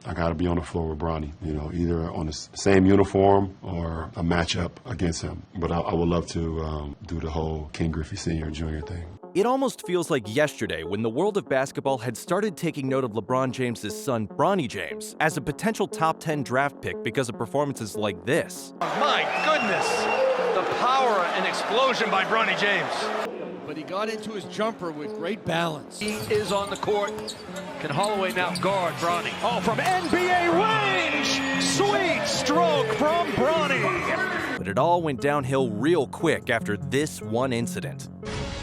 I got to be on the floor with Bronny, either on the same uniform or a matchup against him. But I would love to do the whole King Griffey Sr. and Jr. thing. It almost feels like yesterday when the world of basketball had started taking note of LeBron James' son, Bronny James, as a potential top 10 draft pick because of performances like this. My goodness, the power and explosion by Bronny James. But he got into his jumper with great balance. He is on the court. Can Holloway now guard Bronny? Oh, from NBA range! Sweet stroke from Bronny! But it all went downhill real quick after this one incident.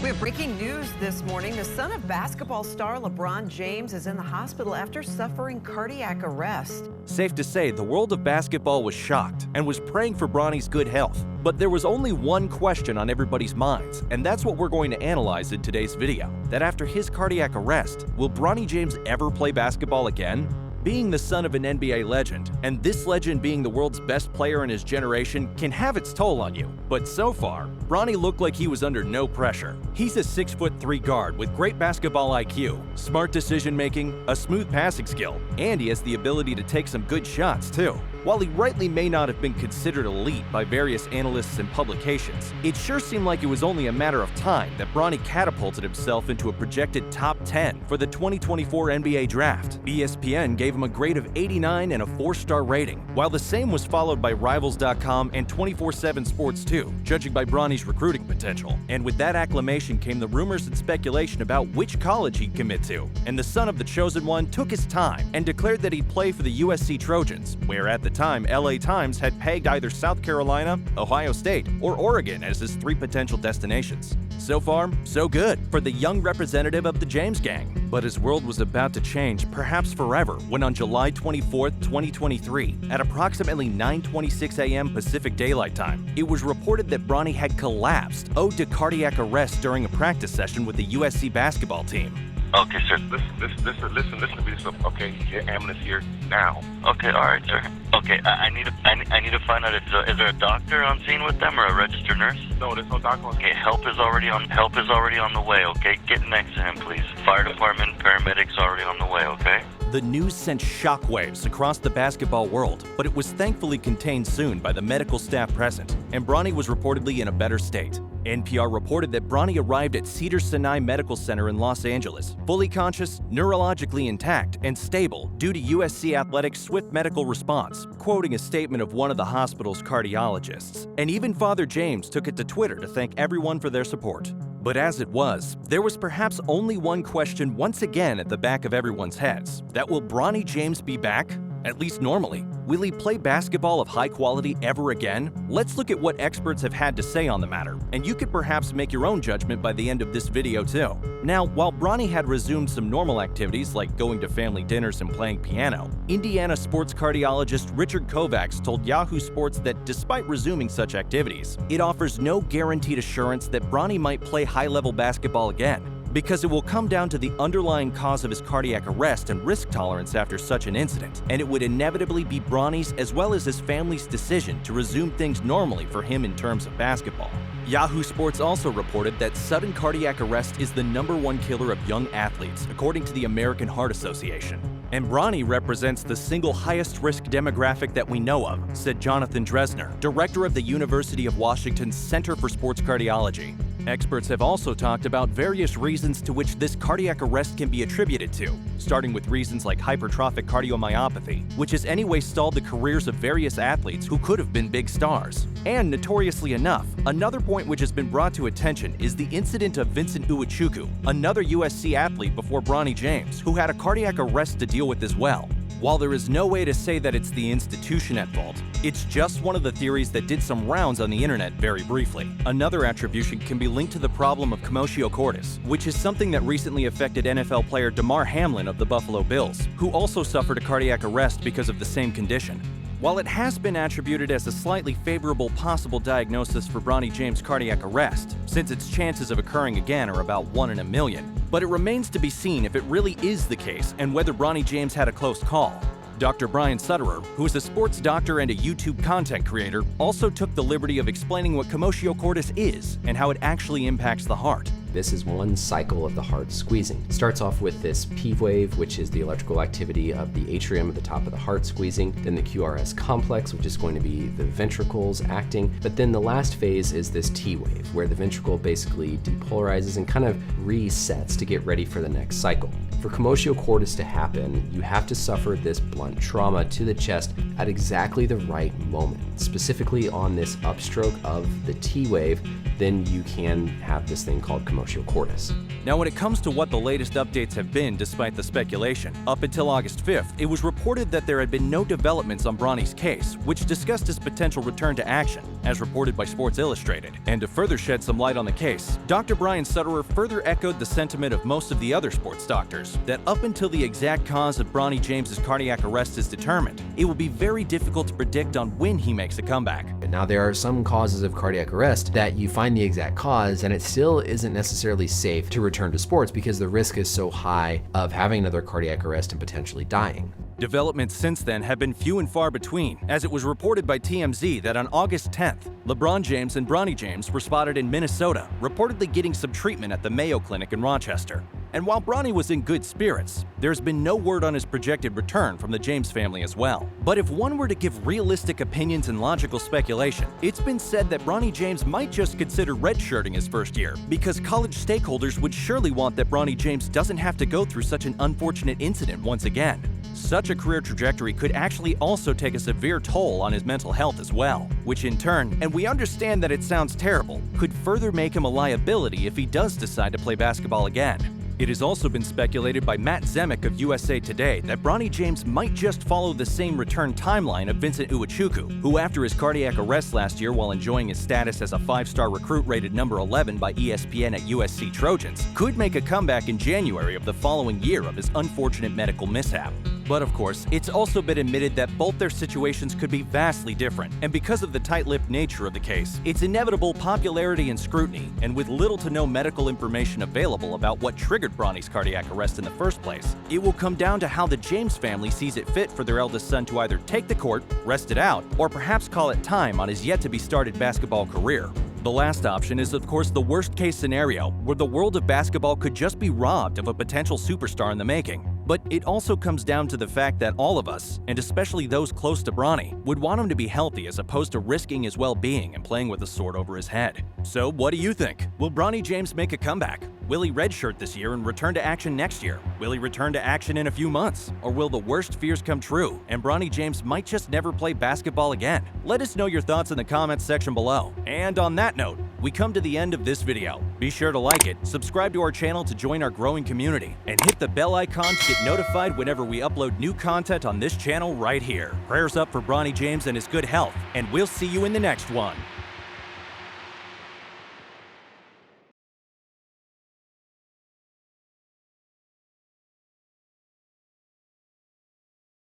We have breaking news this morning. The son of basketball star LeBron James is in the hospital after suffering cardiac arrest. Safe to say, the world of basketball was shocked and was praying for Bronny's good health. But there was only one question on everybody's minds, and that's what we're going to analyze in today's video. That after his cardiac arrest, will Bronny James ever play basketball again? Being the son of an NBA legend, and this legend being the world's best player in his generation, can have its toll on you. But so far, Bronny looked like he was under no pressure. He's a 6'3" guard with great basketball IQ, smart decision-making, a smooth passing skill, and he has the ability to take some good shots too. While he rightly may not have been considered elite by various analysts and publications, it sure seemed like it was only a matter of time that Bronny catapulted himself into a projected top 10 for the 2024 NBA Draft. ESPN gave him a grade of 89 and a 4-star rating, while the same was followed by Rivals.com and 24/7 Sports 2, judging by Bronny's recruiting potential. And with that acclamation came the rumors and speculation about which college he'd commit to, and the son of the chosen one took his time and declared that he'd play for the USC Trojans, where at the time LA Times had pegged either South Carolina, Ohio State, or Oregon as his 3 potential destinations. So far, so good for the young representative of the James gang. But his world was about to change, perhaps forever, when on July 24, 2023, at approximately 9:26 a.m. Pacific Daylight Time, it was reported that Bronny had collapsed, owed to cardiac arrest during a practice session with the USC basketball team. Okay, sir. Listen to me. Okay, your ambulance here now. Okay, all right, sir. Okay, I need to find out if is there a doctor on scene with them or a registered nurse? No, there's no doctor on scene. Okay, help is already on the way. Okay, get next to him, please. Fire department, paramedics already on the way. Okay. The news sent shockwaves across the basketball world, but it was thankfully contained soon by the medical staff present, and Bronny was reportedly in a better state. NPR reported that Bronny arrived at Cedars-Sinai Medical Center in Los Angeles, fully conscious, neurologically intact, and stable due to USC Athletics' swift medical response, quoting a statement of one of the hospital's cardiologists. And even Father James took it to Twitter to thank everyone for their support. But as it was, there was perhaps only one question once again at the back of everyone's heads. That will Bronny James be back? At least normally. Will he play basketball of high quality ever again? Let's look at what experts have had to say on the matter, and you could perhaps make your own judgment by the end of this video too. Now, while Bronny had resumed some normal activities like going to family dinners and playing piano, Indiana sports cardiologist Richard Kovacs told Yahoo Sports that despite resuming such activities, it offers no guaranteed assurance that Bronny might play high-level basketball again, because it will come down to the underlying cause of his cardiac arrest and risk tolerance after such an incident, and it would inevitably be Bronny's as well as his family's decision to resume things normally for him in terms of basketball. Yahoo Sports also reported that sudden cardiac arrest is the #1 killer of young athletes, according to the American Heart Association. And Bronny represents the single highest risk demographic that we know of, said Jonathan Dresner, director of the University of Washington's Center for Sports Cardiology. Experts have also talked about various reasons to which this cardiac arrest can be attributed to, starting with reasons like hypertrophic cardiomyopathy, which has anyway stalled the careers of various athletes who could have been big stars. And notoriously enough, another point which has been brought to attention is the incident of Vincent Uwachukwu, another USC athlete before Bronny James, who had a cardiac arrest to deal with as well. While there is no way to say that it's the institution at fault, it's just one of the theories that did some rounds on the internet very briefly. Another attribution can be linked to the problem of commotio cordis, which is something that recently affected NFL player Damar Hamlin of the Buffalo Bills, who also suffered a cardiac arrest because of the same condition. While it has been attributed as a slightly favorable possible diagnosis for Bronny James' cardiac arrest, since its chances of occurring again are about 1 in a million, but it remains to be seen if it really is the case and whether Bronny James had a close call. Dr. Brian Sutterer, who is a sports doctor and a YouTube content creator, also took the liberty of explaining what commotio cordis is and how it actually impacts the heart. This is one cycle of the heart squeezing. It starts off with this P wave, which is the electrical activity of the atrium at the top of the heart squeezing, then the QRS complex, which is going to be the ventricles acting, but then the last phase is this T wave, where the ventricle basically depolarizes and kind of resets to get ready for the next cycle. For commotio cordis to happen, you have to suffer this blunt trauma to the chest at exactly the right moment, specifically on this upstroke of the T wave. Then you can have this thing called commotio cordis. Now, when it comes to what the latest updates have been despite the speculation, up until August 5th, it was reported that there had been no developments on Bronny's case, which discussed his potential return to action, as reported by Sports Illustrated. And to further shed some light on the case, Dr. Brian Sutterer further echoed the sentiment of most of the other sports doctors, that up until the exact cause of Bronny James's cardiac arrest is determined, it will be very difficult to predict on when he makes a comeback. Now, there are some causes of cardiac arrest that you find the exact cause and it still isn't necessarily safe to return to sports because the risk is so high of having another cardiac arrest and potentially dying. Developments since then have been few and far between, as it was reported by TMZ that on August 10th, LeBron James and Bronny James were spotted in Minnesota, reportedly getting some treatment at the Mayo Clinic in Rochester. And while Bronny was in good spirits, there's been no word on his projected return from the James family as well. But if one were to give realistic opinions and logical speculation, it's been said that Bronny James might just consider redshirting his first year, because college stakeholders would surely want that Bronny James doesn't have to go through such an unfortunate incident once again. Such a career trajectory could actually also take a severe toll on his mental health as well, which in turn, and we understand that it sounds terrible, could further make him a liability if he does decide to play basketball again. It has also been speculated by Matt Zemek of USA Today that Bronny James might just follow the same return timeline of Vincent Uwachukwu, who after his cardiac arrest last year while enjoying his status as a 5-star recruit rated number 11 by ESPN at USC Trojans, could make a comeback in January of the following year of his unfortunate medical mishap. But of course, it's also been admitted that both their situations could be vastly different, and because of the tight-lipped nature of the case, its inevitable popularity and scrutiny, and with little to no medical information available about what triggered Bronny's cardiac arrest in the first place, it will come down to how the James family sees it fit for their eldest son to either take the court, rest it out, or perhaps call it time on his yet-to-be-started basketball career. The last option is, of course, the worst-case scenario, where the world of basketball could just be robbed of a potential superstar in the making. But it also comes down to the fact that all of us, and especially those close to Bronny, would want him to be healthy as opposed to risking his well-being and playing with a sword over his head. So what do you think? Will Bronny James make a comeback? Will he redshirt this year and return to action next year? Will he return to action in a few months? Or will the worst fears come true and Bronny James might just never play basketball again? Let us know your thoughts in the comments section below. And on that note, we come to the end of this video. Be sure to like it, subscribe to our channel to join our growing community, and hit the bell icon to get notified whenever we upload new content on this channel right here. Prayers up for Bronny James and his good health, and we'll see you in the next one.